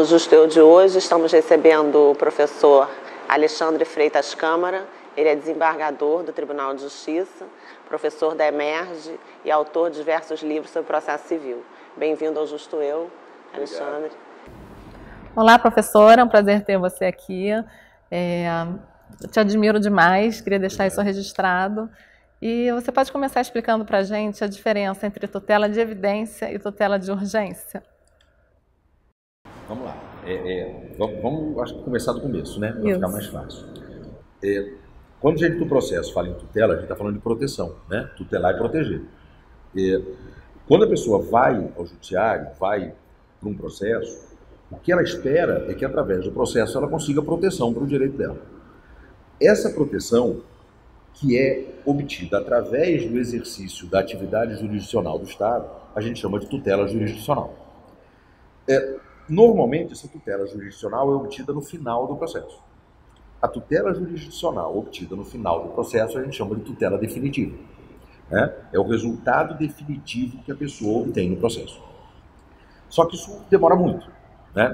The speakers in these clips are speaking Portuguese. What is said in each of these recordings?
No Justo Eu de hoje, estamos recebendo o professor Alexandre Freitas Câmara. Ele é desembargador do Tribunal de Justiça, professor da EMERGE e autor de diversos livros sobre processo civil. Bem-vindo ao Justo Eu, Alexandre. Olá, professora, é um prazer ter você aqui. Eu te admiro demais, queria deixar isso registrado. E você pode começar explicando para a gente a diferença entre tutela de evidência e tutela de urgência? Vamos lá. Vamos acho que começar do começo, né? Para ficar mais fácil. Quando a gente do processo fala em tutela, a gente está falando de proteção, né? Tutelar e proteger. Quando a pessoa vai ao judiciário, vai para um processo, o que ela espera é que através do processo ela consiga proteção para o direito dela. Essa proteção, que é obtida através do exercício da atividade jurisdicional do Estado, a gente chama de tutela jurisdicional. Normalmente, essa tutela jurisdicional é obtida no final do processo. A tutela jurisdicional obtida no final do processo a gente chama de tutela definitiva. É o resultado definitivo que a pessoa obtém no processo. Só que isso demora muito.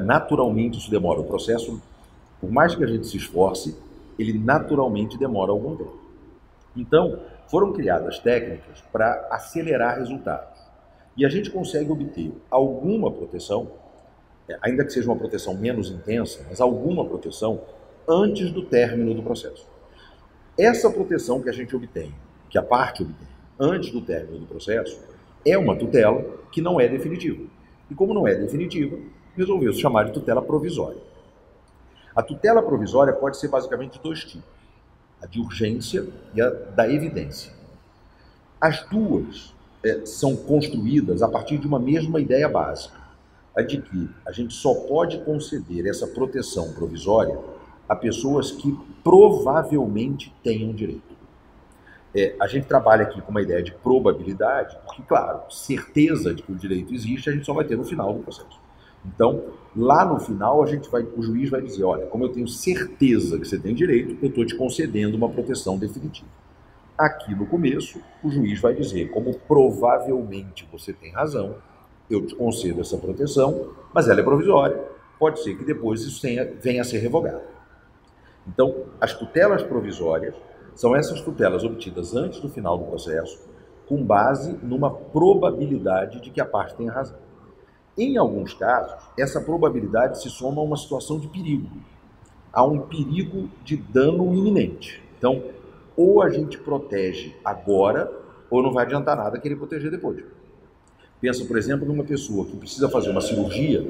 Naturalmente isso demora. O processo, por mais que a gente se esforce, ele naturalmente demora algum tempo. Então, foram criadas técnicas para acelerar resultados. E a gente consegue obter alguma proteção, ainda que seja uma proteção menos intensa, mas alguma proteção antes do término do processo. Essa proteção que a gente obtém, que a parte obtém antes do término do processo, é uma tutela que não é definitiva. E como não é definitiva, resolveu-se chamar de tutela provisória. A tutela provisória pode ser basicamente de dois tipos: a de urgência e a da evidência. As duas são construídas a partir de uma mesma ideia básica, a de que a gente só pode conceder essa proteção provisória a pessoas que provavelmente tenham direito. A gente trabalha aqui com uma ideia de probabilidade, porque, claro, certeza de que o direito existe a gente só vai ter no final do processo. Então, lá no final, o juiz vai dizer: olha, como eu tenho certeza que você tem direito, eu estou te concedendo uma proteção definitiva. Aqui no começo, o juiz vai dizer: como provavelmente você tem razão, eu te concedo essa proteção, mas ela é provisória, pode ser que depois isso venha a ser revogado. Então, as tutelas provisórias são essas tutelas obtidas antes do final do processo, com base numa probabilidade de que a parte tenha razão. Em alguns casos, essa probabilidade se soma a uma situação de perigo. Há um perigo de dano iminente. Então, ou a gente protege agora, ou não vai adiantar nada querer proteger depois. Pensa, por exemplo, numa pessoa que precisa fazer uma cirurgia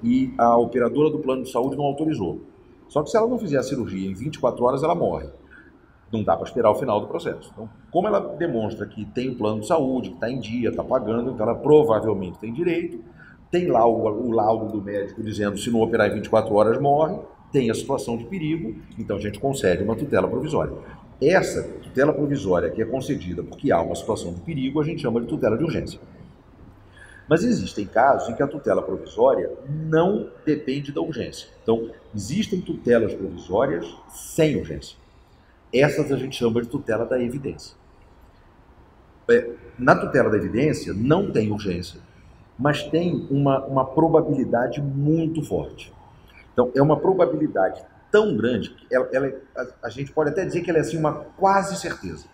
e a operadora do plano de saúde não autorizou. Só que se ela não fizer a cirurgia em 24 horas, ela morre. Não dá para esperar o final do processo. Então, como ela demonstra que tem o plano de saúde, que está em dia, está pagando, então ela provavelmente tem direito, tem lá o laudo do médico dizendo se não operar em 24 horas morre, tem a situação de perigo, então a gente concede uma tutela provisória. Essa tutela provisória que é concedida porque há uma situação de perigo, a gente chama de tutela de urgência. Mas existem casos em que a tutela provisória não depende da urgência. Então, existem tutelas provisórias sem urgência. Essas a gente chama de tutela da evidência. Na tutela da evidência não tem urgência, mas tem uma probabilidade muito forte. Então, é uma probabilidade tão grande que a gente pode até dizer que ela é assim, uma quase certeza.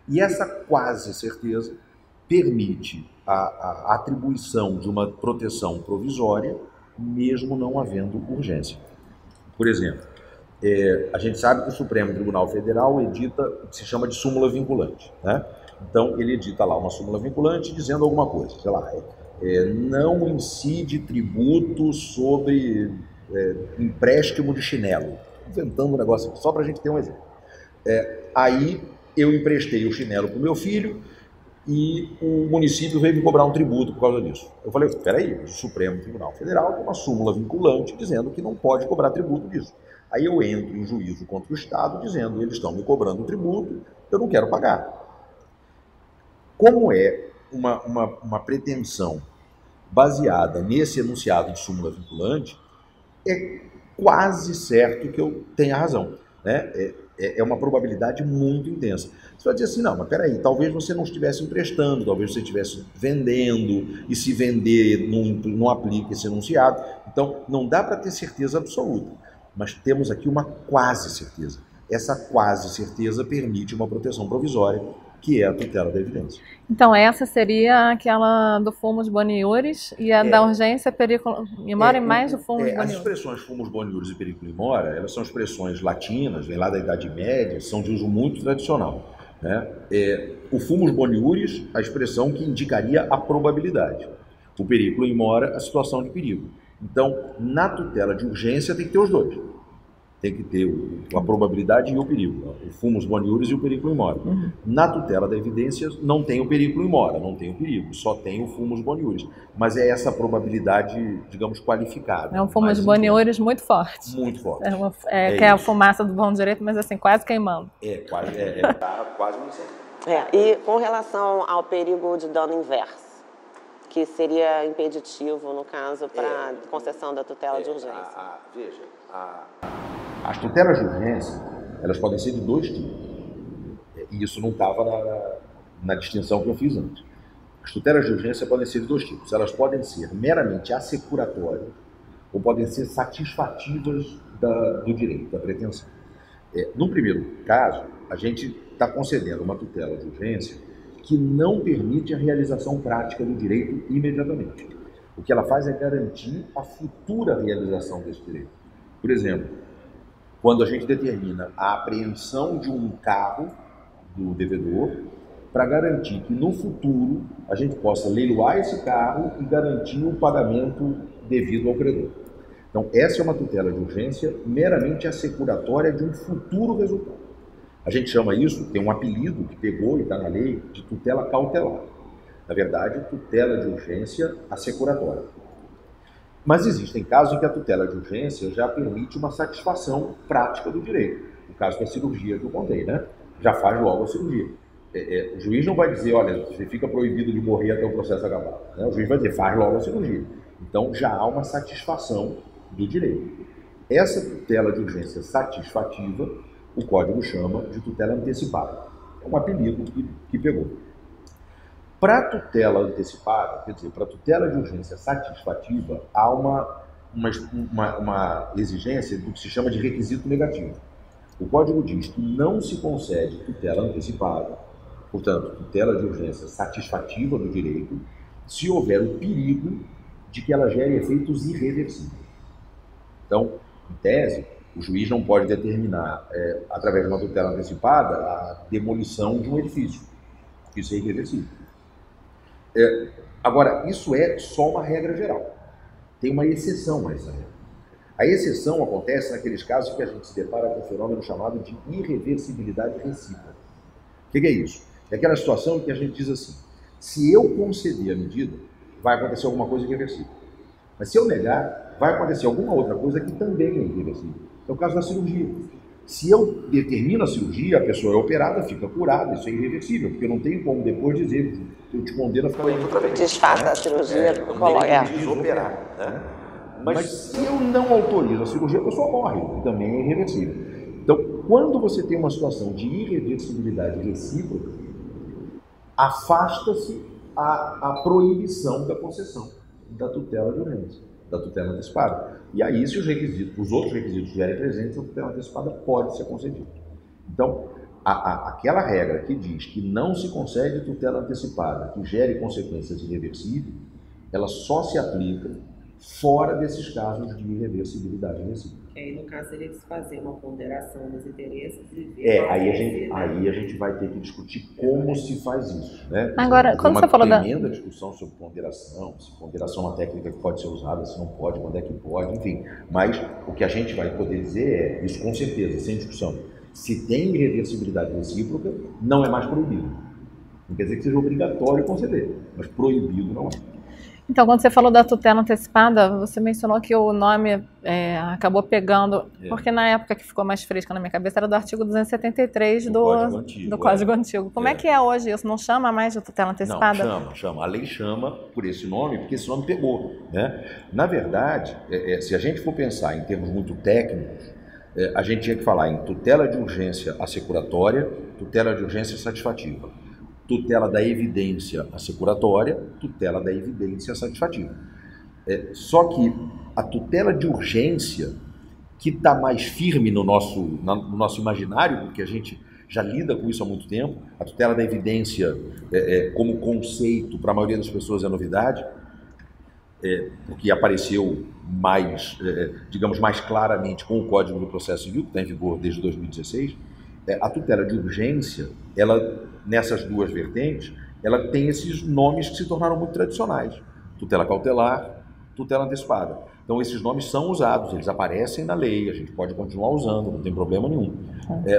E essa quase certeza permite a atribuição de uma proteção provisória, mesmo não havendo urgência. Por exemplo, a gente sabe que o Supremo Tribunal Federal edita o que se chama de súmula vinculante, né? Então, ele edita lá uma súmula vinculante dizendo alguma coisa, sei lá, não incide tributo sobre empréstimo de chinelo. Inventando um negócio aqui, só para a gente ter um exemplo. Aí eu emprestei o chinelo para o meu filho e o município veio me cobrar um tributo por causa disso. Eu falei: espera aí, o Supremo Tribunal Federal tem uma súmula vinculante dizendo que não pode cobrar tributo disso. Aí eu entro em juízo contra o Estado dizendo: eles estão me cobrando tributo, eu não quero pagar. Como é uma pretensão baseada nesse enunciado de súmula vinculante, é quase certo que eu tenha razão, né? é uma probabilidade muito intensa. Você vai dizer assim, não, mas peraí, talvez você não estivesse emprestando, talvez você estivesse vendendo, e se vender não aplica esse enunciado. Então, não dá para ter certeza absoluta, mas temos aqui uma quase certeza. Essa quase certeza permite uma proteção provisória, que é a tutela da evidência. Então, essa seria aquela do fumus boniuris e a da urgência periculum in mora mais do fumus boniuris. As expressões fumus boniuris e periculum in mora, elas são expressões latinas, vêm lá da Idade Média, são de uso muito tradicional. Né? O fumus boniuris, a expressão que indicaria a probabilidade. O periculum in mora, a situação de perigo. Então, na tutela de urgência tem que ter os dois. Tem que ter a probabilidade e o perigo, o fumus boniuris e o periculum in mora. Na tutela da evidência não tem o periculum in mora, não tem o perigo, só tem o fumus boniuris. Mas é essa probabilidade, digamos, qualificada. É um fumus boniuris muito forte. Muito forte. Que é a fumaça do bom direito, mas assim, quase queimando. Quase um incêndio. E com relação ao perigo de dano inverso, que seria impeditivo, no caso, para concessão da tutela de urgência. As tutelas de urgência, elas podem ser de dois tipos. E isso não estava na distinção que eu fiz antes. As tutelas de urgência podem ser de dois tipos. Elas podem ser meramente assecuratórias ou podem ser satisfativas do direito, da pretensão. No primeiro caso, a gente está concedendo uma tutela de urgência que não permite a realização prática do direito imediatamente. O que ela faz é garantir a futura realização desse direito. Por exemplo, quando a gente determina a apreensão de um carro do devedor para garantir que no futuro a gente possa leiloar esse carro e garantir o pagamento devido ao credor. Então, essa é uma tutela de urgência meramente assecuratória de um futuro resultado. A gente chama isso, tem um apelido que pegou e está na lei, de tutela cautelar. Na verdade, tutela de urgência assecuratória. Mas existem casos em que a tutela de urgência já permite uma satisfação prática do direito. O caso da cirurgia que eu contei, né? Já faz logo a cirurgia. O juiz não vai dizer, olha, você fica proibido de morrer até o processo acabar. Né? O juiz vai dizer, faz logo a cirurgia. Então já há uma satisfação do direito. Essa tutela de urgência satisfativa, o Código chama de tutela antecipada. É um apelido que pegou. Para a tutela antecipada, quer dizer, para a tutela de urgência satisfativa, há uma exigência do que se chama de requisito negativo. O Código diz que não se concede tutela antecipada, portanto, tutela de urgência satisfativa do direito, se houver o perigo de que ela gere efeitos irreversíveis. Então, em tese, o juiz não pode determinar, através de uma tutela antecipada, a demolição de um edifício. Isso é irreversível. Agora, isso é só uma regra geral. Tem uma exceção a essa regra. A exceção acontece naqueles casos que a gente se depara com um fenômeno chamado de irreversibilidade recíproca. O que é isso? É aquela situação em que a gente diz assim, se eu conceder a medida, vai acontecer alguma coisa irreversível. Mas se eu negar, vai acontecer alguma outra coisa que também é irreversível. É o caso da cirurgia. Se eu determino a cirurgia, a pessoa é operada, fica curada, isso é irreversível, porque eu não tenho como depois dizer, eu te condeno a ficar outra vez. Desfaça a cirurgia, coloca. Desoperar, né? Mas se eu não autorizo a cirurgia, a pessoa morre, que também é irreversível. Então, quando você tem uma situação de irreversibilidade recíproca, afasta-se a proibição da concessão da tutela de urgência, da tutela antecipada. E aí, se os outros requisitos estiverem presentes, a tutela antecipada pode ser concedida. Então, aquela regra que diz que não se concede tutela antecipada que gere consequências irreversíveis, ela só se aplica fora desses casos de irreversibilidade recíproca. Aí, no caso, seria de se fazer uma ponderação dos interesses e ver... Aí a gente vai ter que discutir como se faz isso, né? Agora, quando você falou uma tremenda discussão sobre ponderação, se ponderação é uma técnica que pode ser usada, se não pode, quando é que pode, enfim. Mas o que a gente vai poder dizer é, isso com certeza, sem discussão, se tem irreversibilidade recíproca, não é mais proibido. Não quer dizer que seja obrigatório conceder, mas proibido não é. Então, quando você falou da tutela antecipada, você mencionou que o nome acabou pegando, porque na época que ficou mais fresca na minha cabeça era do artigo 273 do Código Antigo. Como é que é hoje isso? Não chama mais de tutela antecipada? Não, chama. A lei chama por esse nome, porque esse nome pegou, né? Na verdade, se a gente for pensar em termos muito técnicos, a gente tinha que falar em tutela de urgência assecuratória, tutela de urgência satisfativa, tutela da evidência assecuratória, tutela da evidência satisfativa. Só que a tutela de urgência, que está mais firme no nosso imaginário, porque a gente já lida com isso há muito tempo, a tutela da evidência como conceito para a maioria das pessoas é novidade, porque apareceu mais, digamos, mais claramente com o Código do Processo Civil, que está em vigor desde 2016, a tutela de urgência, ela, nessas duas vertentes, ela tem esses nomes que se tornaram muito tradicionais. Tutela cautelar, tutela antecipada. Então, esses nomes são usados, eles aparecem na lei, a gente pode continuar usando, não tem problema nenhum.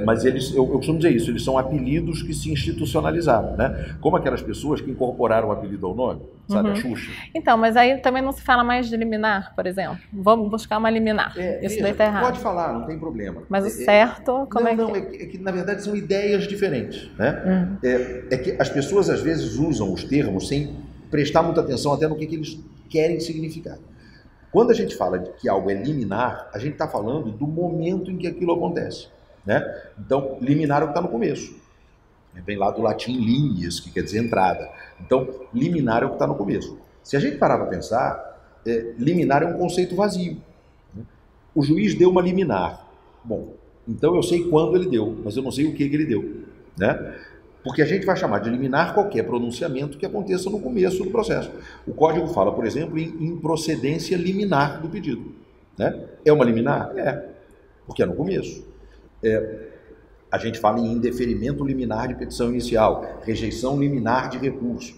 Mas eles, eu costumo dizer isso, eles são apelidos que se institucionalizaram, né? Como aquelas pessoas que incorporaram o apelido ao nome, sabe, a Xuxa. Então, mas aí também não se fala mais de liminar, por exemplo. Vamos buscar uma liminar. Isso daí está errado. Pode falar, não tem problema. Mas o certo, como é que... Não, é que na verdade são ideias diferentes, né? É que as pessoas às vezes usam os termos sem prestar muita atenção até no que eles querem significar. Quando a gente fala de que algo é liminar, a gente está falando do momento em que aquilo acontece, né? Então, liminar é o que está no começo. Vem lá do latim limias, que quer dizer entrada. Então, liminar é o que está no começo. Se a gente parar para pensar, liminar é um conceito vazio, né? O juiz deu uma liminar. Bom, então eu sei quando ele deu, mas eu não sei o que ele deu, né? Porque a gente vai chamar de liminar qualquer pronunciamento que aconteça no começo do processo. O Código fala, por exemplo, em improcedência liminar do pedido, né? É uma liminar? É, porque é no começo. A gente fala em indeferimento liminar de petição inicial, rejeição liminar de recurso.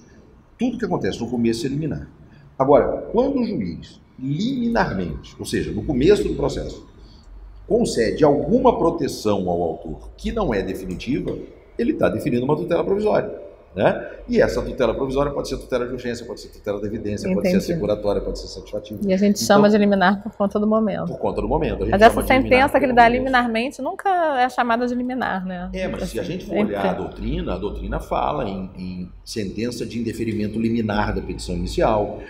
Tudo que acontece no começo é liminar. Agora, quando o juiz, liminarmente, ou seja, no começo do processo, concede alguma proteção ao autor que não é definitiva, ele está definindo uma tutela provisória, né? E essa tutela provisória pode ser tutela de urgência, pode ser tutela de evidência, pode ser assecuratória, pode ser satisfativa. E a gente chama de liminar por conta do momento. Por conta do momento. Mas essa sentença que ele dá liminarmente nunca é chamada de liminar, né? Mas se a gente for olhar a doutrina fala em sentença de indeferimento liminar da petição inicial.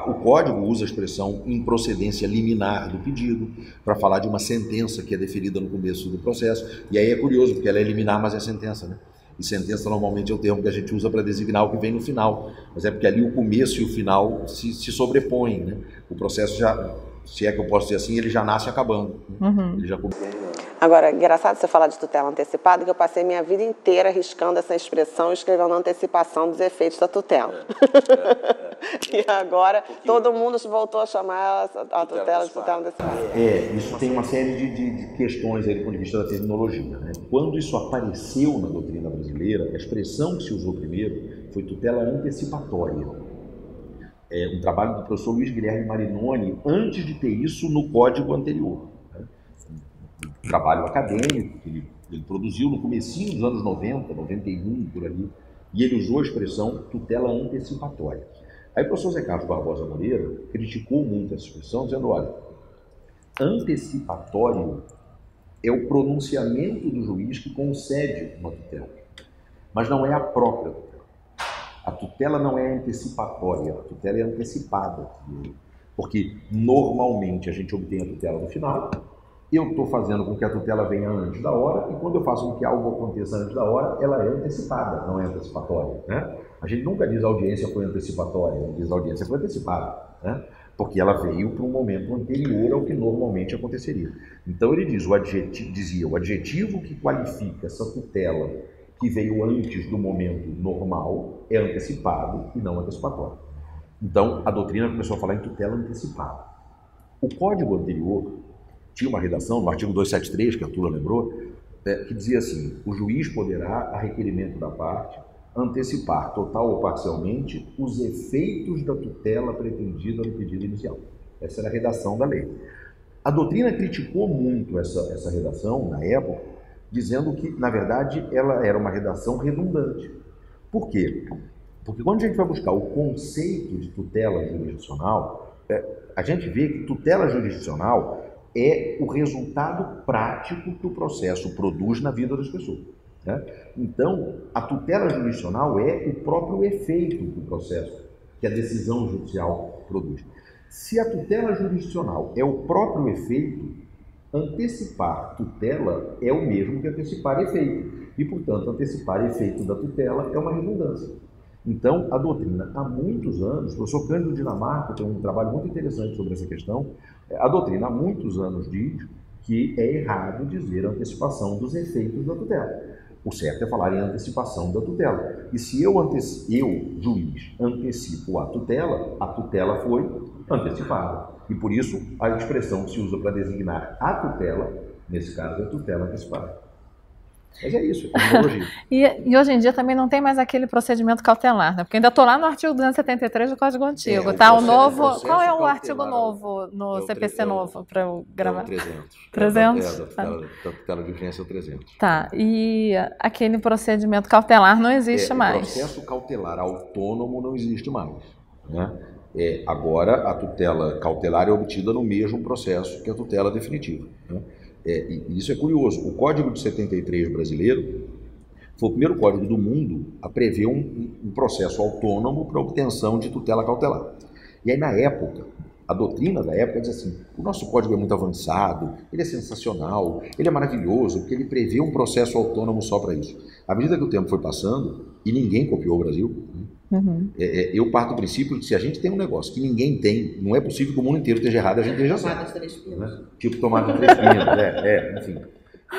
O Código usa a expressão improcedência liminar do pedido para falar de uma sentença que é deferida no começo do processo. E aí é curioso, porque ela é liminar, mas é sentença, né? E sentença normalmente é o termo que a gente usa para designar o que vem no final. Mas é porque ali o começo e o final se sobrepõem, né? O processo já, se é que eu posso dizer assim, ele já nasce acabando. Né? Ele já... Agora, engraçado você falar de tutela antecipada, que eu passei minha vida inteira riscando essa expressão e escrevendo antecipação dos efeitos da tutela. E agora todo mundo voltou a chamar a tutela de tutela antecipada. Isso tem uma série de questões aí do ponto de vista da terminologia, né? Quando isso apareceu na doutrina brasileira, a expressão que se usou primeiro foi tutela antecipatória. Um trabalho do professor Luiz Guilherme Marinoni, antes de ter isso no código anterior. Um trabalho acadêmico que ele produziu no comecinho dos anos 90, 91, por ali, e ele usou a expressão tutela antecipatória. Aí o professor Zé Carlos Barbosa Moreira criticou muito essa expressão, dizendo, olha, antecipatório é o pronunciamento do juiz que concede uma tutela, mas não é a própria tutela. A tutela não é antecipatória, a tutela é antecipada, porque normalmente a gente obtém a tutela no final. Eu estou fazendo com que a tutela venha antes da hora, e quando eu faço com que algo aconteça antes da hora, ela é antecipada, não é antecipatória, né? A gente nunca diz a audiência foi antecipatória, diz a audiência foi antecipada, né? Porque ela veio para um momento anterior ao que normalmente aconteceria. Então ele diz, o adjetivo que qualifica essa tutela que veio antes do momento normal é antecipado e não antecipatório. Então a doutrina começou a falar em tutela antecipada. O código anterior tinha uma redação, no artigo 273, que a Tula lembrou, que dizia assim, o juiz poderá, a requerimento da parte, antecipar, total ou parcialmente, os efeitos da tutela pretendida no pedido inicial. Essa era a redação da lei. A doutrina criticou muito essa redação, na época, dizendo que, na verdade, ela era uma redação redundante. Por quê? Porque quando a gente vai buscar o conceito de tutela jurisdicional, a gente vê que tutela jurisdicional é o resultado prático que o processo produz na vida das pessoas, né? Então, a tutela jurisdicional é o próprio efeito do processo que a decisão judicial produz. Se a tutela jurisdicional é o próprio efeito, Antecipar tutela é o mesmo que antecipar efeito. E, portanto, antecipar efeito da tutela é uma redundância. Então, a doutrina, há muitos anos, o professor Cândido Dinamarca tem um trabalho muito interessante sobre essa questão, a doutrina há muitos anos diz que é errado dizer antecipação dos efeitos da tutela. O certo é falar em antecipação da tutela. E se eu, juiz, antecipo a tutela foi antecipada. E por isso a expressão que se usa para designar a tutela, nesse caso, é tutela antecipada. Mas é isso, é tecnologia. E hoje em dia também não tem mais aquele procedimento cautelar, né? Porque ainda estou lá no artigo 273 do Código Antigo, tá? O novo. Qual é o artigo novo no CPC novo para eu gravar? É o 300. 300? Da tutela de urgência é o 300. Tá, e aquele procedimento cautelar não existe mais. O processo cautelar autônomo não existe mais, né? Agora, a tutela cautelar é obtida no mesmo processo que a tutela definitiva, né? E isso é curioso. O Código de 73 brasileiro foi o primeiro código do mundo a prever um processo autônomo para obtenção de tutela cautelar. E aí, na época, a doutrina da época diz assim: o nosso código é muito avançado, ele é sensacional, ele é maravilhoso, porque ele prevê um processo autônomo só para isso. À medida que o tempo foi passando, e ninguém copiou o Brasil, eu parto do princípio de que se a gente tem um negócio que ninguém tem, não é possível que o mundo inteiro esteja errado, a gente esteja certo. Tomate de 3 pinos. Né? Tipo tomate de 3 pinos, enfim.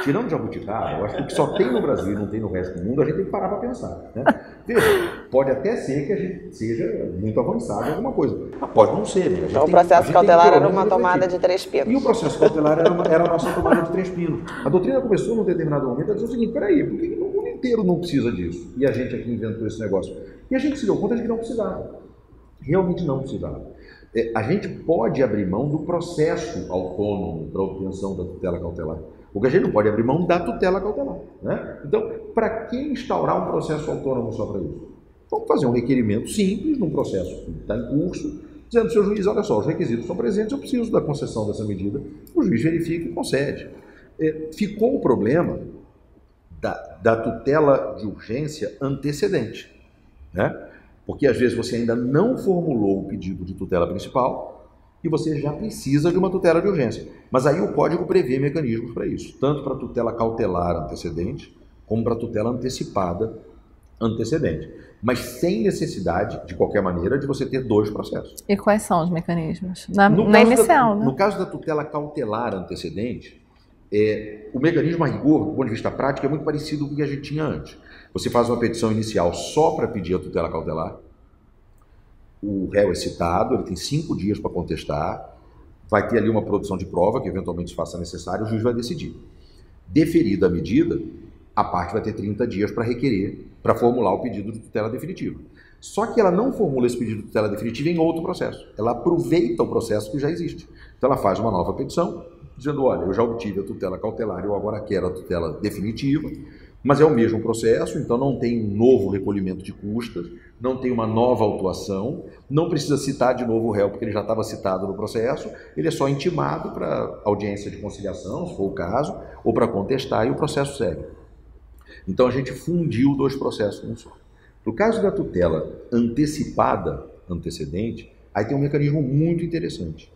Tirando jabuticaba, eu acho que o que só tem no Brasil e não tem no resto do mundo, a gente tem que parar para pensar. Né? Veja, pode até ser que a gente seja muito avançado em alguma coisa, mas pode não ser. Né? Então o processo cautelar era uma tomada de 3 pinos. E o processo cautelar era a nossa tomada de 3 pinos. A doutrina começou num determinado momento a dizer o seguinte: peraí, por que o mundo inteiro não precisa disso? E a gente aqui inventou esse negócio. E a gente se deu conta de que não precisava. Realmente não precisava. A gente pode abrir mão do processo autônomo para a obtenção da tutela cautelar. Porque a gente não pode abrir mão da tutela cautelar. Né? Então, para que instaurar um processo autônomo só para isso? Vamos fazer um requerimento simples num processo que está em curso, dizendo: seu juiz, olha só, os requisitos são presentes, eu preciso da concessão dessa medida. O juiz verifica e concede. Ficou o problema da tutela de urgência antecedente. Né? Porque às vezes você ainda não formulou o pedido de tutela principal e você já precisa de uma tutela de urgência. Mas aí o Código prevê mecanismos para isso, tanto para a tutela cautelar antecedente, como para a tutela antecipada antecedente. Mas sem necessidade, de qualquer maneira, de você ter dois processos. E quais são os mecanismos? Na inicial, né? No caso da tutela cautelar antecedente, o mecanismo a rigor, do ponto de vista prático, é muito parecido com o que a gente tinha antes. Você faz uma petição inicial só para pedir a tutela cautelar, o réu é citado, ele tem 5 dias para contestar, vai ter ali uma produção de prova, que eventualmente se faça necessário, o juiz vai decidir. Deferida a medida, a parte vai ter 30 dias para requerer, para formular o pedido de tutela definitiva. Só que ela não formula esse pedido de tutela definitiva em outro processo, ela aproveita o processo que já existe. Então ela faz uma nova petição, dizendo: olha, eu já obtive a tutela cautelar, eu agora quero a tutela definitiva, mas é o mesmo processo, então não tem um novo recolhimento de custas, não tem uma nova autuação, não precisa citar de novo o réu, porque ele já estava citado no processo, ele é só intimado para audiência de conciliação, se for o caso, ou para contestar, e o processo segue. Então a gente fundiu 2 processos num só. No caso da tutela antecipada, antecedente, aí tem um mecanismo muito interessante.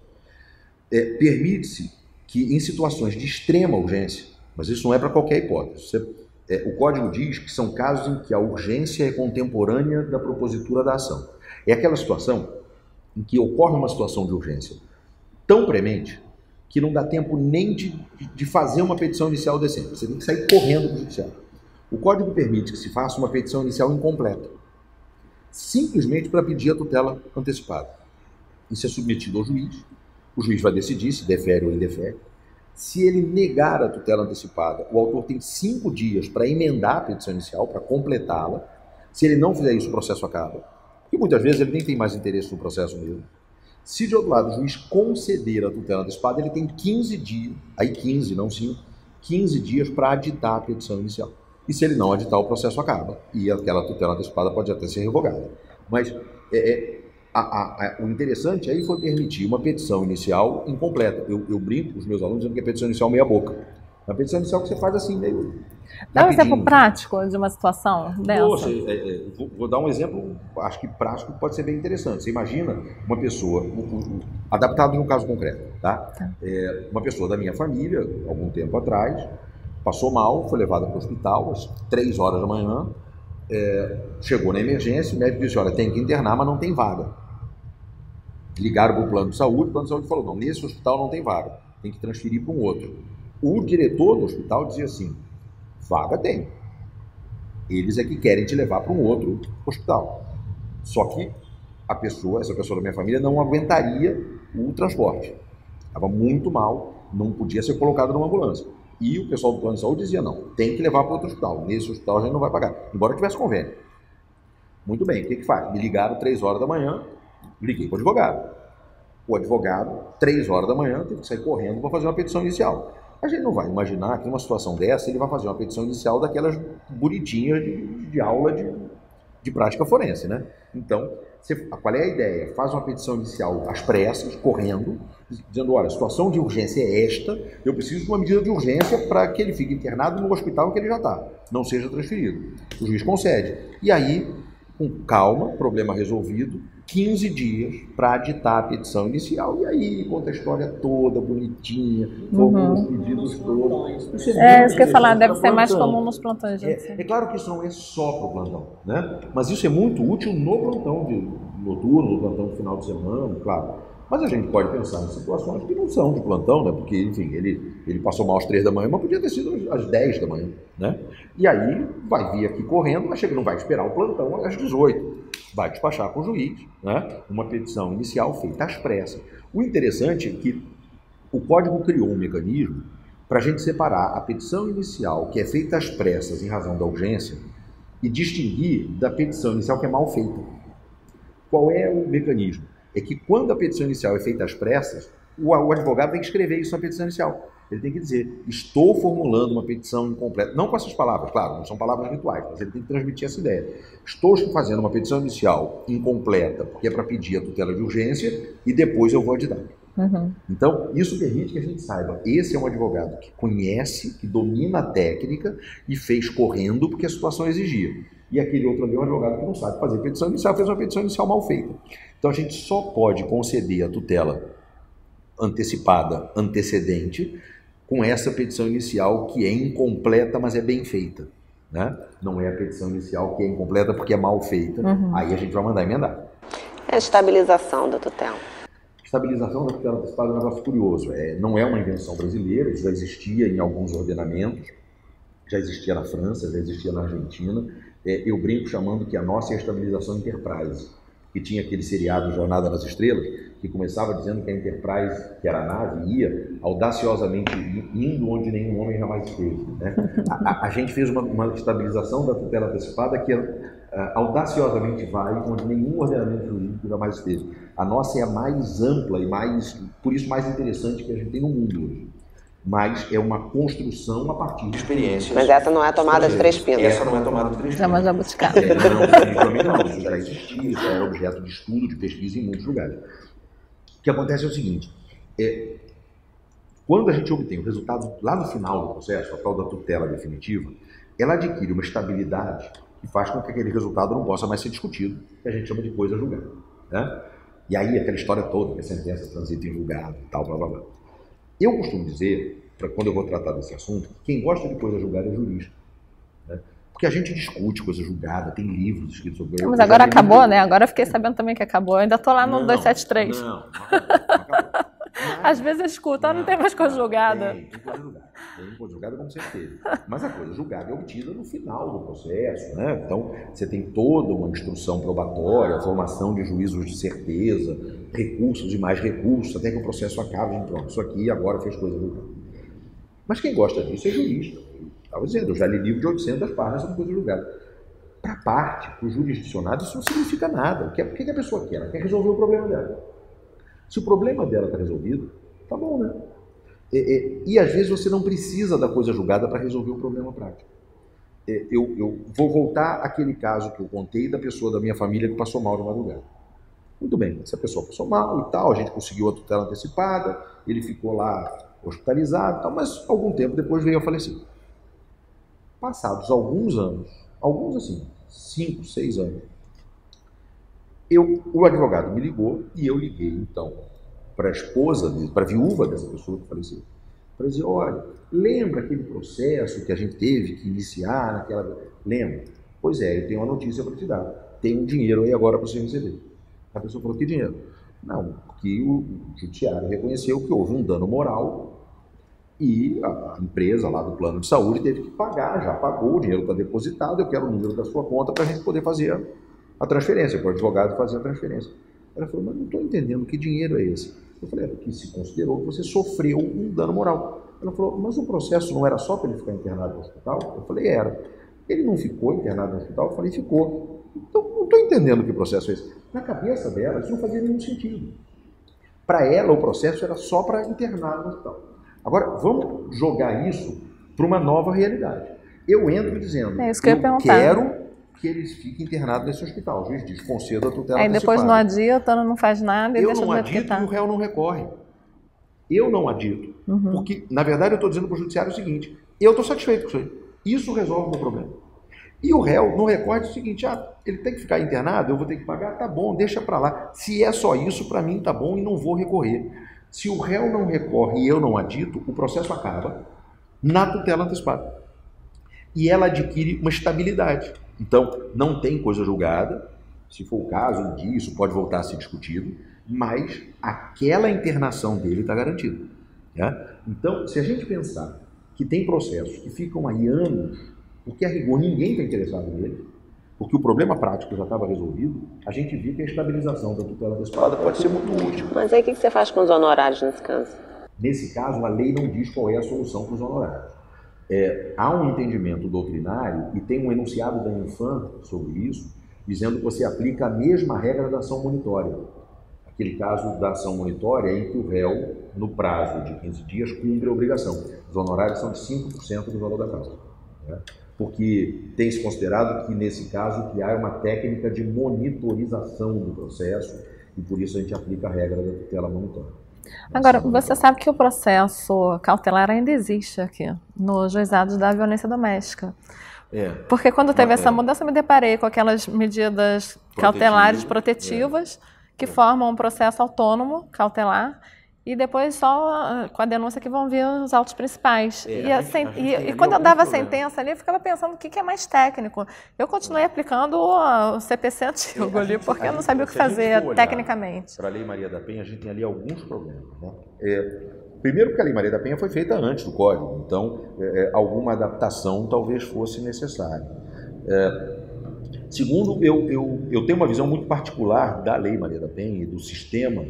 Permite-se que em situações de extrema urgência, mas isso não é para qualquer hipótese, o Código diz que são casos em que a urgência é contemporânea da propositura da ação. É aquela situação em que ocorre uma situação de urgência tão premente que não dá tempo nem de fazer uma petição inicial decente. Você tem que sair correndo para o judiciário. O Código permite que se faça uma petição inicial incompleta, simplesmente para pedir a tutela antecipada. Isso é submetido ao juiz, o juiz vai decidir se defere ou indefere. Se ele negar a tutela antecipada, o autor tem 5 dias para emendar a petição inicial, para completá-la. Se ele não fizer isso, o processo acaba. E muitas vezes ele nem tem mais interesse no processo mesmo. Se de outro lado o juiz conceder a tutela antecipada, ele tem 15 dias, aí 15, não 5, 15 dias para aditar a petição inicial. E se ele não aditar, o processo acaba. E aquela tutela antecipada pode até ser revogada. Mas o interessante aí foi permitir uma petição inicial incompleta. Eu brinco com os meus alunos dizendo que é petição inicial meia boca. Na petição inicial que você faz assim, meio Dá um rapidinho. exemplo prático de uma situação dessa? Nossa, vou dar um exemplo, acho que prático, pode ser bem interessante. Você imagina uma pessoa, adaptado no caso concreto, tá? Uma pessoa da minha família, algum tempo atrás, passou mal, foi levada para o hospital às 3 horas da manhã, chegou na emergência, o médico disse, olha, tem que internar, mas não tem vaga. Ligaram para o plano de saúde, o plano de saúde falou, não, nesse hospital não tem vaga, tem que transferir para um outro. O diretor do hospital dizia assim, vaga tem. Eles é que querem te levar para um outro hospital. Só que essa pessoa da minha família não aguentaria o transporte. Estava muito mal, não podia ser colocado numa ambulância. E o pessoal do plano de saúde dizia, não, tem que levar para outro hospital. Nesse hospital a gente não vai pagar, embora tivesse convênio. Muito bem, o que faz? Me ligaram 3 horas da manhã, liguei para o advogado. O advogado, 3 horas da manhã, teve que sair correndo para fazer uma petição inicial. A gente não vai imaginar que numa situação dessa ele vai fazer uma petição inicial daquelas bonitinhas de aula de prática forense, né? Então, qual é a ideia? Faz uma petição inicial às pressas, correndo, dizendo, olha, a situação de urgência é esta, eu preciso de uma medida de urgência para que ele fique internado no hospital que ele já está, não seja transferido. O juiz concede. E aí, com calma, problema resolvido, 15 dias para aditar a petição inicial. E aí conta a história toda, bonitinha, com os pedidos todos. Isso que eu ia falar, deve ser mais comum nos plantões. É claro que isso não é só para o plantão, né? Mas isso é muito útil no plantão noturno, no plantão de final de semana, claro. Mas a gente pode pensar em situações que não são de plantão, né? Porque, enfim, ele passou mal às 3 da manhã, mas podia ter sido às 10 da manhã, né? E aí vai vir aqui correndo, mas não vai esperar o plantão às 18. Vai despachar com o juiz, né? Uma petição inicial feita às pressas. O interessante é que o Código criou um mecanismo para a gente separar a petição inicial, que é feita às pressas em razão da urgência, e distinguir da petição inicial que é mal feita. Qual é o mecanismo? É que quando a petição inicial é feita às pressas, o advogado tem que escrever isso na petição inicial. Ele tem que dizer, estou formulando uma petição incompleta. Não com essas palavras, claro, não são palavras rituais, mas ele tem que transmitir essa ideia. Estou fazendo uma petição inicial incompleta, porque é para pedir a tutela de urgência, e depois eu vou aditar. Então, isso permite que a gente saiba, esse é um advogado que conhece, que domina a técnica e fez correndo porque a situação exigia. E aquele outro ali é um advogado que não sabe fazer petição inicial, fez uma petição inicial mal feita. Então, a gente só pode conceder a tutela antecipada, antecedente, com essa petição inicial que é incompleta, mas é bem feita, né? Não é a petição inicial que é incompleta porque é mal feita. Aí a gente vai mandar emendar. É a estabilização da tutela. Estabilização da tutela antecipada é um negócio curioso. Não é uma invenção brasileira, isso já existia em alguns ordenamentos, já existia na França, já existia na Argentina. Eu brinco chamando que a nossa é a estabilização Enterprise, que tinha aquele seriado Jornada nas Estrelas, que começava dizendo que a Enterprise, que era a nave, ia audaciosamente indo onde nenhum homem jamais esteve, né? A gente fez uma estabilização da tutela antecipada que audaciosamente vai onde nenhum ordenamento jurídico jamais esteve. A nossa é a mais ampla e por isso mais interessante que a gente tem no mundo hoje. Mas é uma construção a partir de experiências. Mas essa não é a tomada de 3 pinos. Essa não é a tomada de 3 pinos. É uma jabuticaba. Não, isso já existia, isso era objeto de estudo, de pesquisa em muitos lugares. O que acontece é o seguinte, quando a gente obtém o resultado lá no final do processo, a tal da tutela definitiva, ela adquire uma estabilidade que faz com que aquele resultado não possa mais ser discutido, que a gente chama de coisa julgada, né? E aí aquela história toda, que a sentença transita em julgado e tal, blá blá blá. Eu costumo dizer, quando eu vou tratar desse assunto, que quem gosta de coisa julgada é jurista, né? Porque a gente discute coisa julgada, tem livros escritos sobre isso. Mas agora acabou, né? Agora eu fiquei sabendo também que acabou. Eu ainda estou lá no 273. Não acabou. Às vezes eu escuto, não tem mais coisa julgada. Tem coisa julgada. Tem coisa julgada como sempre teve. Mas a coisa julgada é obtida no final do processo, né? Então, você tem toda uma instrução probatória, a formação de juízos de certeza, recursos e mais recursos, até que o processo acabe e pronto, isso aqui agora fez coisa julgada. Mas quem gosta disso é jurista. Estava dizendo, eu já li livro de 800 páginas sobre coisa julgada. Para a parte, para o jurisdicionado, isso não significa nada. O que a pessoa quer? Ela quer resolver o problema dela. Se o problema dela está resolvido, tá bom, né? E às vezes você não precisa da coisa julgada para resolver o problema prático. Eu vou voltar àquele caso que eu contei da pessoa da minha família que passou mal de madrugada. Muito bem, essa pessoa passou mal e tal, a gente conseguiu a tutela antecipada, ele ficou lá hospitalizado, tal, mas algum tempo depois veio a falecer. Passados alguns anos, alguns assim, 5, 6 anos, o advogado me ligou e eu liguei então para a esposa, para a viúva dessa pessoa que faleceu, para dizer, olha, lembra aquele processo que a gente teve que iniciar naquela... Lembra? Pois é, eu tenho uma notícia para te dar. Tem um dinheiro aí agora para você receber. A pessoa falou, que dinheiro? Não, porque o judiciário reconheceu que houve um dano moral e a empresa lá do plano de saúde teve que pagar, já pagou, o dinheiro está depositado, eu quero o número da sua conta para a gente poder fazer a transferência, para o advogado fazer a transferência. Ela falou, mas não estou entendendo que dinheiro é esse. Eu falei, é porque se considerou que você sofreu um dano moral. Ela falou, mas o processo não era só para ele ficar internado no hospital? Eu falei, era. Ele não ficou internado no hospital? Eu falei, ficou. Então, não estou entendendo que processo é esse. Na cabeça dela, isso não fazia nenhum sentido. Para ela, o processo era só para internar no hospital. Agora, vamos jogar isso para uma nova realidade. Eu entro dizendo, isso que eu quero que eles fiquem internados nesse hospital. O juiz diz, conceda a tutela antecipada. Aí depois não adita, não faz nada e deixa do jeito que tá. Eu não adito e o réu não recorre. Eu não adito. Porque, na verdade, eu estou dizendo para o judiciário o seguinte, eu estou satisfeito com isso aí. Isso resolve o meu problema. E o réu não recorre o seguinte, ele tem que ficar internado, eu vou ter que pagar, tá bom, deixa para lá. Se é só isso, para mim tá bom e não vou recorrer. Se o réu não recorre e eu não adito, o processo acaba na tutela antecipada. E ela adquire uma estabilidade. Então, não tem coisa julgada, se for o caso, disso pode voltar a ser discutido, mas aquela internação dele está garantida. Né? Então, se a gente pensar que tem processos que ficam aí anos, porque a rigor ninguém está interessado nele, porque o problema prático já estava resolvido, a gente viu que a estabilização da tutela antecipada pode ser muito útil. Mas aí o que você faz com os honorários nesse caso? Nesse caso, a lei não diz qual é a solução para os honorários. Há um entendimento doutrinário e tem um enunciado da Infam sobre isso, dizendo que você aplica a mesma regra da ação monitória. Aquele caso da ação monitória em que o réu, no prazo de 15 dias, cumpre a obrigação. Os honorários são de 5% do valor da causa. Né? Porque tem-se considerado que, nesse caso, que há uma técnica de monitorização do processo e, por isso, a gente aplica a regra da tutela monitória. Agora, você sabe que o processo cautelar ainda existe aqui, no juizado da violência doméstica. Porque quando teve essa mudança, eu me deparei com aquelas medidas cautelares protetivas que formam um processo autônomo, cautelar, e depois só com a denúncia que vão vir os autos principais. E quando eu dava a sentença ali, eu ficava pensando o que é mais técnico. Eu continuei aplicando o CPC antigo ali, porque eu não sabia o que fazer tecnicamente. Para a Lei Maria da Penha, a gente tem ali alguns problemas. Né? Primeiro porque a Lei Maria da Penha foi feita antes do Código, então alguma adaptação talvez fosse necessária. Segundo, eu tenho uma visão muito particular da Lei Maria da Penha e do sistema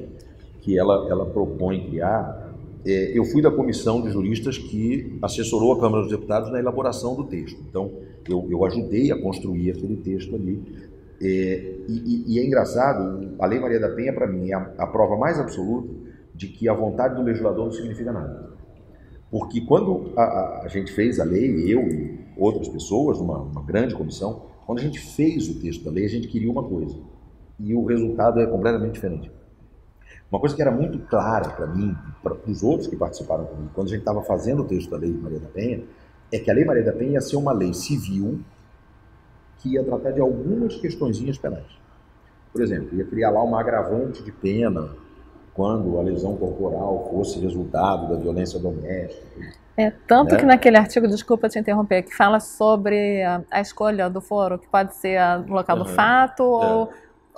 que ela propõe criar. Eu fui da comissão de juristas que assessorou a Câmara dos Deputados na elaboração do texto. Então, eu ajudei a construir aquele texto ali. E é engraçado, a Lei Maria da Penha, para mim, é a prova mais absoluta de que a vontade do legislador não significa nada. Porque quando a gente fez a lei, eu e outras pessoas, uma grande comissão, quando a gente fez o texto da lei, a gente queria uma coisa. E o resultado é completamente diferente. Uma coisa que era muito clara para mim, para os outros que participaram comigo, quando a gente estava fazendo o texto da Lei Maria da Penha, é que a Lei Maria da Penha ia ser uma lei civil que ia tratar de algumas questõezinhas penais. Por exemplo, ia criar lá uma agravante de pena quando a lesão corporal fosse resultado da violência doméstica. Tanto que naquele artigo, desculpa te interromper, que fala sobre a escolha do foro, que pode ser no local do fato ou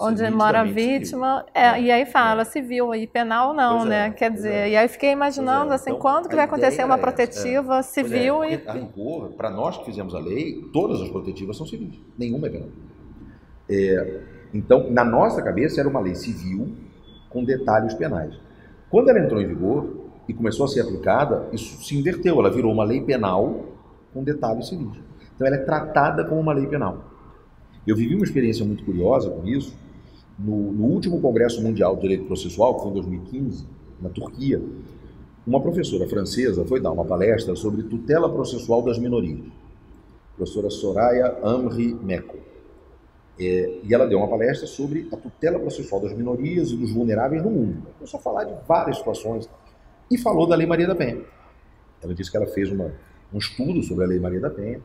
onde mora a vítima, e aí fala civil e penal não, né? Quer dizer, e aí fiquei imaginando assim, então, quando que vai acontecer uma protetiva civil e... A rigor, para nós que fizemos a lei, todas as protetivas são civis, nenhuma é penal. Então, na nossa cabeça era uma lei civil com detalhes penais. Quando ela entrou em vigor e começou a ser aplicada, isso se inverteu, ela virou uma lei penal com detalhes civis. Então ela é tratada como uma lei penal. Eu vivi uma experiência muito curiosa com isso. No último Congresso Mundial de Direito Processual, que foi em 2015, na Turquia, uma professora francesa foi dar uma palestra sobre tutela processual das minorias. A professora Soraya Amri Meko. E ela deu uma palestra sobre a tutela processual das minorias e dos vulneráveis no mundo. Começou a falar de várias situações. e falou da Lei Maria da Penha. Ela disse que ela fez um estudo sobre a Lei Maria da Penha.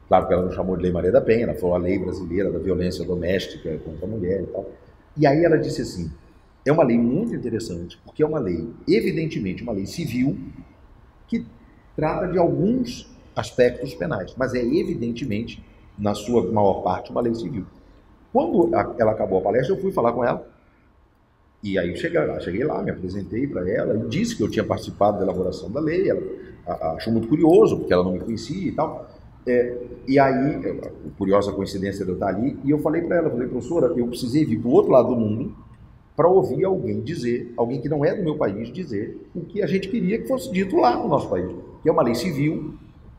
Claro que ela não chamou de Lei Maria da Penha, ela falou a lei brasileira da violência doméstica contra a mulher e tal. E aí ela disse assim, é uma lei muito interessante, porque é uma lei, evidentemente, uma lei civil, que trata de alguns aspectos penais, mas é evidentemente, na sua maior parte, uma lei civil. Quando ela acabou a palestra, eu fui falar com ela, e aí cheguei lá, me apresentei para ela, e disse que eu tinha participado da elaboração da lei, ela achou muito curioso, porque ela não me conhecia e tal. E aí, curiosa coincidência de eu estar ali, e eu falei para ela, professora, eu precisei vir para o outro lado do mundo para ouvir alguém dizer, alguém que não é do meu país, dizer o que a gente queria que fosse dito lá no nosso país, que é uma lei civil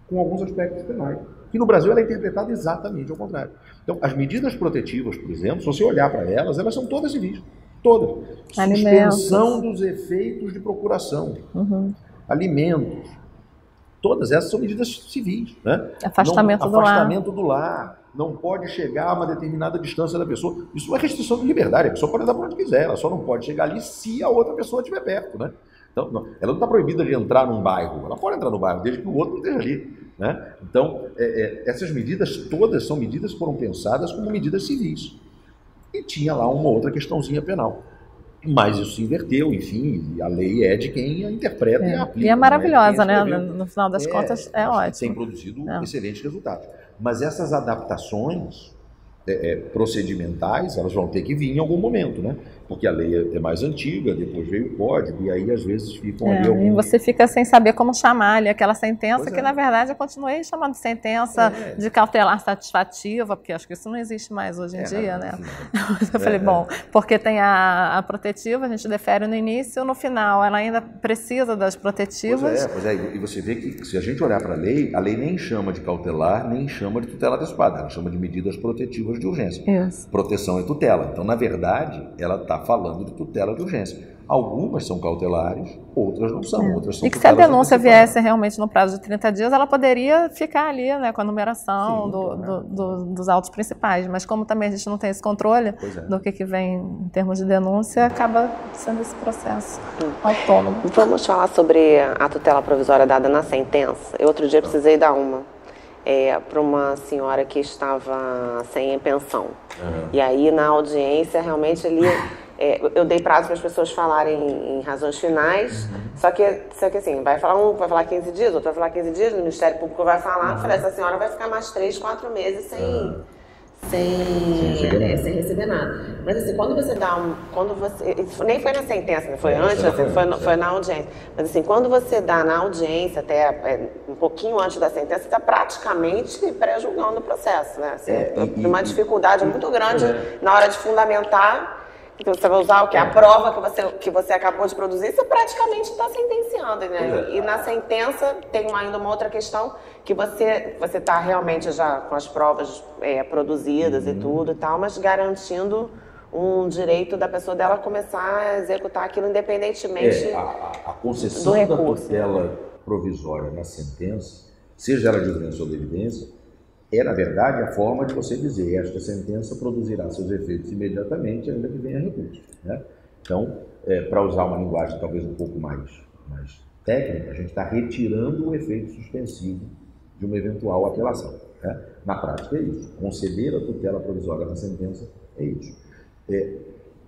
com alguns aspectos penais. Que no Brasil ela é interpretada exatamente ao contrário. Então, as medidas protetivas, por exemplo, se você olhar para elas, elas são todas civis. Todas. Suspensão dos efeitos de procuração. Alimentos. Todas essas são medidas civis. Né? Afastamento do lar. Não pode chegar a uma determinada distância da pessoa. Isso não é restrição de liberdade. A pessoa pode andar por onde quiser. Ela só não pode chegar ali se a outra pessoa estiver perto. Né? Então, ela não está proibida de entrar num bairro. Ela pode entrar no bairro, desde que o outro não esteja ali. Né? Então, essas medidas todas são medidas que foram pensadas como medidas civis. E tinha lá uma outra questãozinha penal. Mas isso se inverteu, enfim, a lei é de quem a interpreta e a aplica. E é maravilhosa, né? No final das contas, é ótimo. Tem produzido excelentes resultados. Mas essas adaptações procedimentais, elas vão ter que vir em algum momento, né? Porque a lei é mais antiga, depois veio o código, e aí às vezes ficam ali alguns... E você fica sem saber como chamar ali aquela sentença, que na verdade eu continuei chamando de sentença de cautelar satisfativa, porque acho que isso não existe mais hoje em dia, né? Eu falei, bom, porque tem a protetiva, a gente defere no início, no final ela ainda precisa das protetivas. Pois é, e você vê que se a gente olhar para a lei nem chama de cautelar, nem chama de tutela antecipada, ela chama de medidas protetivas de urgência. Isso. Proteção e tutela. Então, na verdade, ela está falando de tutela de urgência. Algumas são cautelares, outras não são. Outras são e que se a denúncia viesse realmente no prazo de 30 dias, ela poderia ficar ali, né, com a numeração dos autos principais. Mas como também a gente não tem esse controle do que vem em termos de denúncia, acaba sendo esse processo autônomo. Vamos falar sobre a tutela provisória dada na sentença. Eu outro dia precisei dar uma. Para uma senhora que estava sem pensão. E aí, na audiência, realmente ali, eu dei prazo para as pessoas falarem em razões finais, só que assim, vai falar um vai falar 15 dias, outro vai falar 15 dias, o Ministério Público vai falar, eu falei, essa senhora vai ficar mais 3, 4 meses sem receber nada. Mas assim, quando você dá isso nem foi na sentença, né? Foi antes, assim, foi na audiência. Mas assim, quando você dá na audiência, até um pouquinho antes da sentença, você está praticamente pré-julgando o processo, né? Assim, tem uma dificuldade muito grande na hora de fundamentar. Então, você vai usar o que? A prova que você acabou de produzir, você praticamente está sentenciando, né? E na sentença tem ainda uma outra questão, que você está realmente já com as provas produzidas e tudo e tal, mas garantindo um direito da pessoa dela começar a executar aquilo independentemente a concessão da tutela provisória na sentença, seja ela de urgência ou de evidência, na verdade, a forma de você dizer esta sentença produzirá seus efeitos imediatamente, ainda que venha recurso. Né? Então, para usar uma linguagem talvez um pouco mais técnica, a gente está retirando o efeito suspensivo de uma eventual apelação. Né? Na prática é isso. Conceder a tutela provisória na sentença é isso.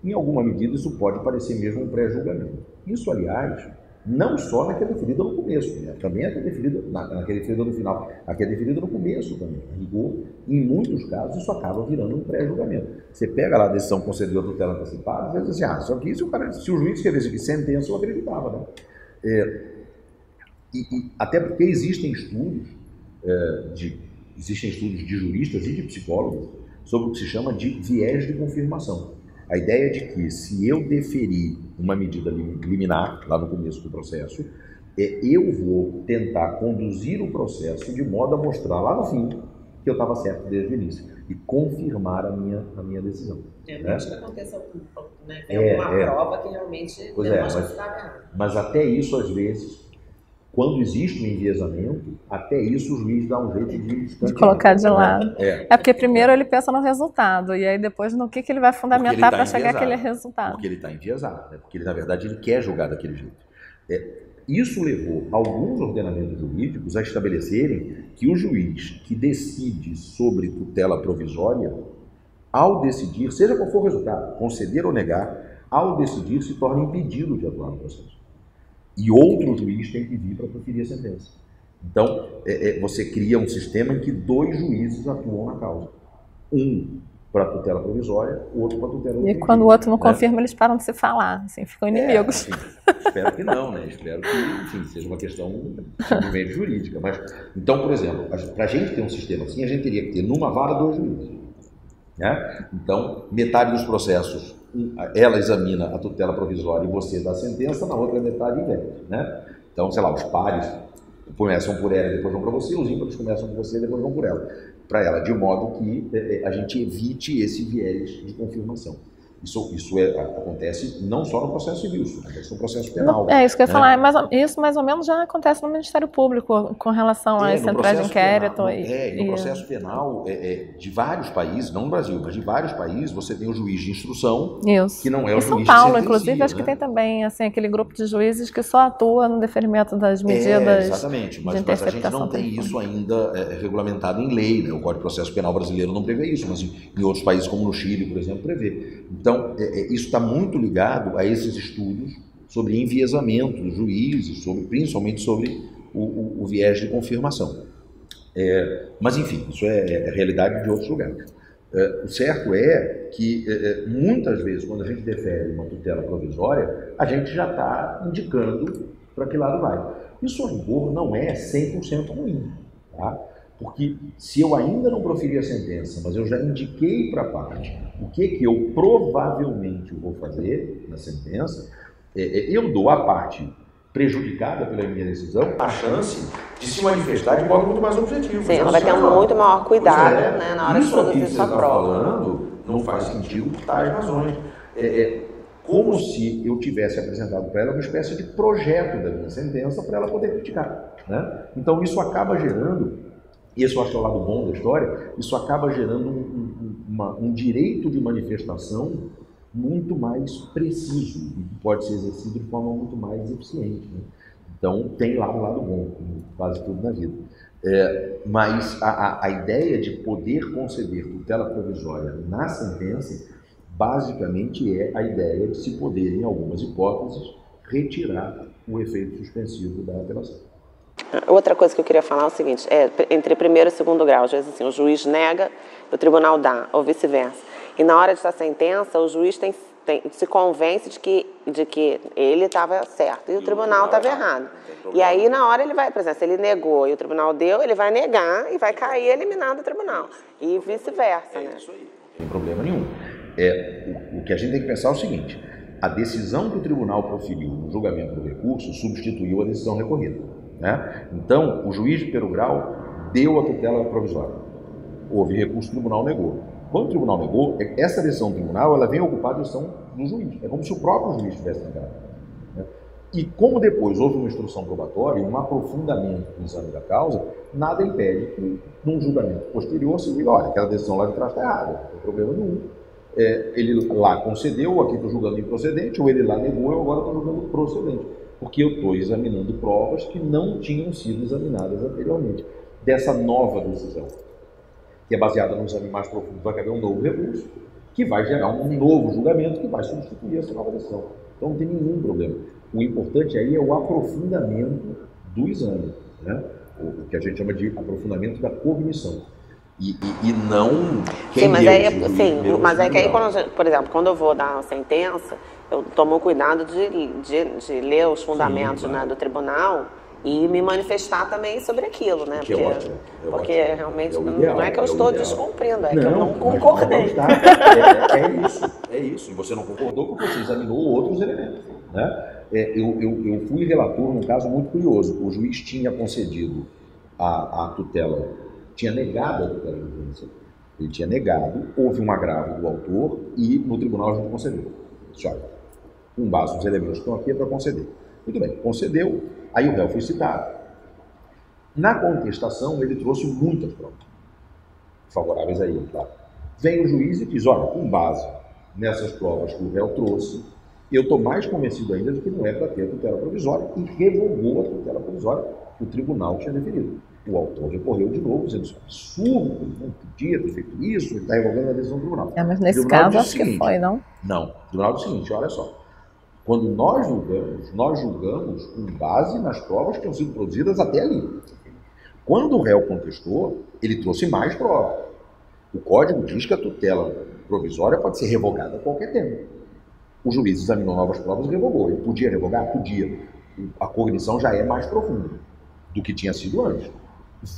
Em alguma medida, isso pode parecer mesmo um pré-julgamento. Isso, aliás, não só na que é deferida no começo, né? Também a que é deferida na que é deferida no final, a que é deferida no começo também. Rigor, em muitos casos, isso acaba virando um pré-julgamento. Você pega lá a decisão concedida a tutela antecipada, às vezes assim, só que se o juiz escrevesse aqui sentença, eu acreditava, né? Até porque existem estudos de juristas e de psicólogos sobre o que se chama de viés de confirmação. A ideia de que, se eu deferir uma medida liminar, lá no começo do processo, eu vou tentar conduzir o processo de modo a mostrar lá no fim que eu estava certo desde o início e confirmar a minha decisão. Realmente que aconteça, né? Tem alguma prova que realmente demonstra que estava errado. Mas até isso, às vezes, quando existe um enviesamento, até isso o juiz dá um jeito de colocar de lado. Porque primeiro ele pensa no resultado, e aí depois no que ele vai fundamentar para chegar àquele resultado. Porque ele está enviesado, né? Porque ele, na verdade, ele quer julgar daquele jeito. Isso levou alguns ordenamentos jurídicos a estabelecerem que o juiz que decide sobre tutela provisória, ao decidir, seja qual for o resultado, conceder ou negar, ao decidir se torna impedido de atuar no processo. E outro juiz tem que vir para proferir a sentença. Então, você cria um sistema em que 2 juízes atuam na causa. Um para tutela provisória, o outro para tutela definitiva. E quando o outro não confirma, eles param de se falar, assim, ficam inimigos. Enfim, espero que não, né? Espero que, enfim, seja uma questão simplesmente jurídica. Mas, então, por exemplo, para a gente ter um sistema assim, a gente teria que ter numa vara 2 juízes. Né? Então, metade dos processos, ela examina a tutela provisória e você dá a sentença, na outra metade inverte. Né? Então, sei lá, os pares começam por ela e depois vão para você, os ímpares começam por você e depois vão por ela. Para ela, de modo que a gente evite esse viés de confirmação. Isso acontece não só no processo civil, isso acontece no processo penal. Isso que eu ia falar, isso mais ou menos já acontece no Ministério Público, com relação às centrais de inquérito. No processo penal de vários países, não no Brasil, mas de vários países, você tem o juiz de instrução, que não é o juiz de sentencia. Em São Paulo, inclusive, acho que tem também assim, aquele grupo de juízes que só atua no deferimento das medidas. Exatamente, mas a gente não tem isso ainda regulamentado em lei, né? O Código de Processo Penal brasileiro não prevê isso, mas em outros países, como no Chile, por exemplo, prevê. Então, isso está muito ligado a esses estudos sobre enviesamento dos juízes, principalmente sobre o viés de confirmação. Mas, enfim, isso é realidade de outros lugares. O certo é que, muitas vezes, quando a gente defere uma tutela provisória, a gente já está indicando para que lado vai. Isso, a rigor, não é 100% ruim, tá? Porque se eu ainda não proferi a sentença, mas eu já indiquei para a parte o que eu provavelmente vou fazer na sentença, eu dou à parte prejudicada pela minha decisão a chance de se manifestar de modo muito mais objetivo. Sim, ela vai ter muito maior cuidado, né, na hora de produzir sua prova. Falando não faz sentido por tais razões. Como se eu tivesse apresentado para ela uma espécie de projeto da minha sentença para ela poder criticar. Né? Então isso acaba gerando, e esse eu acho que é o lado bom da história, isso acaba gerando um direito de manifestação muito mais preciso e que pode ser exercido de forma muito mais eficiente. Né? Então tem lá um lado bom, como quase tudo na vida. Mas a ideia de poder conceder tutela provisória na sentença, basicamente é a ideia de se poder, em algumas hipóteses, retirar o efeito suspensivo da apelação. Outra coisa que eu queria falar é o seguinte, entre primeiro e segundo grau, às vezes assim, o juiz nega, o tribunal dá, ou vice-versa. E na hora de dar sentença, o juiz se convence de que ele estava certo e o tribunal estava errado. E aí, na hora, ele vai, por exemplo, se ele negou e o tribunal deu, ele vai negar e vai cair eliminado do tribunal. E vice-versa, né? Isso aí. Não tem problema nenhum. O que a gente tem que pensar é o seguinte, a decisão que o tribunal proferiu no julgamento do recurso substituiu a decisão recorrida. Né? Então, o juiz de primeiro grau deu a tutela provisória. Houve recurso, o tribunal negou. Quando o tribunal negou, essa decisão do tribunal ela vem ocupar a decisão do juiz. É como se o próprio juiz tivesse negado. Né? E como depois houve uma instrução probatória, um aprofundamento do exame da causa, nada impede que, num julgamento posterior, se diga, olha, aquela decisão lá de trás está errada, não tem problema nenhum. Ele lá concedeu, aqui estou julgando improcedente, ou ele lá negou, eu agora estou julgando procedente. Porque eu estou examinando provas que não tinham sido examinadas anteriormente. Dessa nova decisão, que é baseada no exame mais profundo, vai haver um novo recurso, que vai gerar um novo julgamento que vai substituir essa nova decisão. Então não tem nenhum problema. O importante aí é o aprofundamento do exame, né? O que a gente chama de aprofundamento da cognição. E não quem mas é que aí, por exemplo, quando eu vou dar uma sentença, eu tomo cuidado de ler os fundamentos, sim, claro, né, do tribunal e me manifestar também sobre aquilo, né? Porque realmente não é que eu estou descumprindo, é que eu não concordei. É isso. E você não concordou porque você examinou outros elementos. Né? Eu fui relator num caso muito curioso. O juiz tinha concedido a tutela, tinha negado a tutela de urgência. Ele tinha negado, houve um agravo do autor e no tribunal a gente concedeu. Olha, com base nos elementos que estão aqui é para conceder. Muito bem, concedeu, aí o réu foi citado. Na contestação, ele trouxe muitas provas favoráveis a ele, claro. Vem o juiz e diz, olha, com base nessas provas que o réu trouxe, Eu estou mais convencido ainda de que não é para ter a tutela provisória e revogou a tutela provisória que o tribunal tinha definido. O autor recorreu de novo, dizendo isso é absurdo, não podia ter feito isso, ele está revogando a decisão do tribunal. Mas nesse caso acho que foi, não? Não, o tribunal diz o seguinte, olha só, quando nós julgamos com base nas provas que tinham sido produzidas até ali. Quando o réu contestou, ele trouxe mais provas. O código diz que a tutela provisória pode ser revogada a qualquer tempo. O juiz examinou novas provas e revogou. Ele podia revogar? Podia. A cognição já é mais profunda do que tinha sido antes.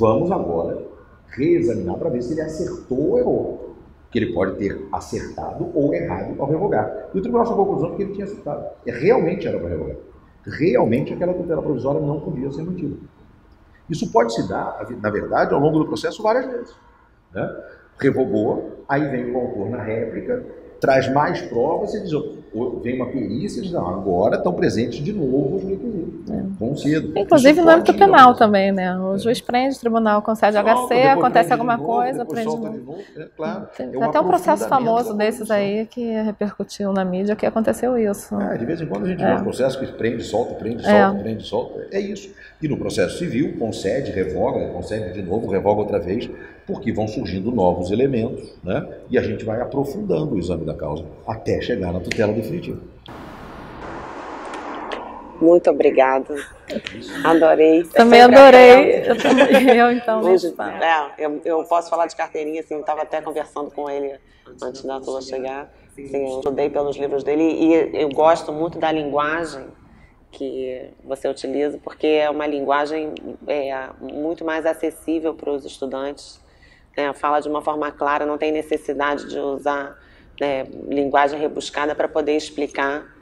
Vamos agora reexaminar para ver se ele acertou ou errou. Que ele pode ter acertado ou errado ao revogar. E o tribunal chegou à conclusão que ele tinha acertado. Realmente era para revogar. Realmente aquela tutela provisória não podia ser mantida. Isso pode se dar, na verdade, ao longo do processo várias vezes. Né? Revogou, aí vem o autor na réplica, traz mais provas e diz, vem uma perícia e diz, não, agora estão presentes de novo os requisitos. Tão cedo. Inclusive no âmbito penal também, né? O juiz prende, o tribunal concede HC, acontece alguma coisa, prende de novo. Claro. Tem até um processo famoso desses aí que repercutiu na mídia que aconteceu isso. De vez em quando a gente vê um processo que prende, solta, prende, solta, prende, solta. É isso. E no processo civil, concede, revoga, concede de novo, revoga outra vez, porque vão surgindo novos elementos, né? E a gente vai aprofundando o exame da causa até chegar na tutela definitiva. Muito obrigada. Adorei. Também adorei. Eu então. Hoje, eu posso falar de carteirinha, assim, eu estava até conversando com ele antes da tua chegar. Assim, eu estudei pelos livros dele e eu gosto muito da linguagem que você utiliza, porque é uma linguagem muito mais acessível para os estudantes. Fala de uma forma clara, não tem necessidade de usar linguagem rebuscada para poder explicar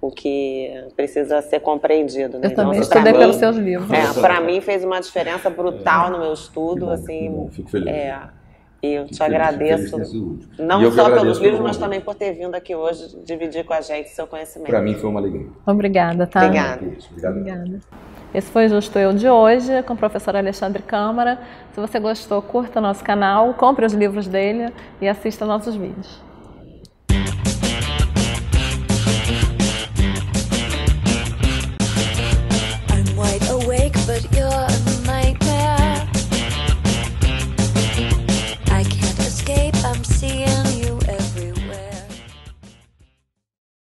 o que precisa ser compreendido. Né? Eu também estudei pelos seus livros. Para mim fez uma diferença brutal no meu estudo. Que bom, fico feliz. E eu te agradeço, não só pelos livros, mas também por ter vindo aqui hoje dividir com a gente seu conhecimento. Para mim foi uma alegria. Obrigada, tá? Obrigada. Esse foi Justo Eu de hoje, com o professor Alexandre Câmara. Se você gostou, curta nosso canal, compre os livros dele e assista nossos vídeos.